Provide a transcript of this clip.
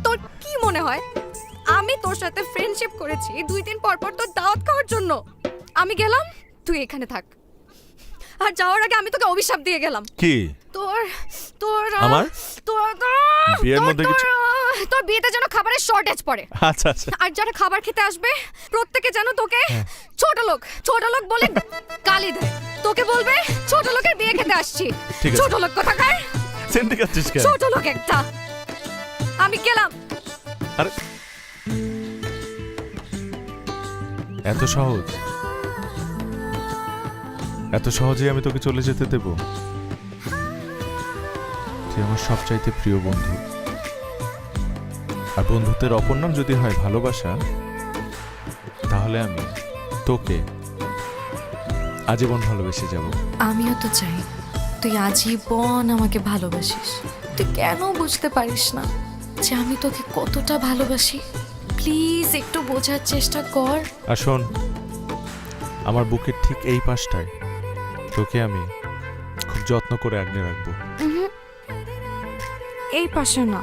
তোর কি মনে হয় আমি তোর সাথে ফ্রেন্ডশিপ করেছি 2 দিন পর পর তোর দাওয়াত খাওয়ার জন্য? আমি গেলাম, তুই এখানে থাক। আর যাওয়ার আগে আমি তোকে অভিশাপ দিয়ে গেলাম। কি? তোর তোর আমার তোর বিয়ের মধ্যে কিছু? তোর বিয়েতে যেন খাবারের শর্টেজ পড়ে। আচ্ছা আচ্ছা। আর যারা খাবার খেতে আসবে প্রত্যেকে যেন তোকে ছোট লোক বলে গালি দেয়। তোকে বলবে ছোট লোকের বিয়ে খেতে আসছি। ঠিক আছে। ছোট লোক কোথাকার, সেন্টি কাচ্ছিস কেন? ছোট লোক একটা। আমি গেলাম। আরে এত সহজ, এত সহজে আমি তোকে চলে যেতে দেব? তুই আমার সবচাইতে প্রিয় বন্ধু, আর বন্ধুত্বের অপর নাম যদি হয় ভালোবাসা, তাহলে আমি তোকে আজীবন ভালোবেসে যাব। আমিও তো চাই তুই আজীবন আমাকে ভালোবাসিস। তুই কেন বুঝতে পারিস না যে আমি তোকে কতটা ভালোবাসি? প্লিজ একটু বোঝার চেষ্টা কর। আর শোন, আমার বুকের ঠিক এই পাশটায় তোকে আমি খুব যত্ন করে আগলে রাখবো। এই পাশে না,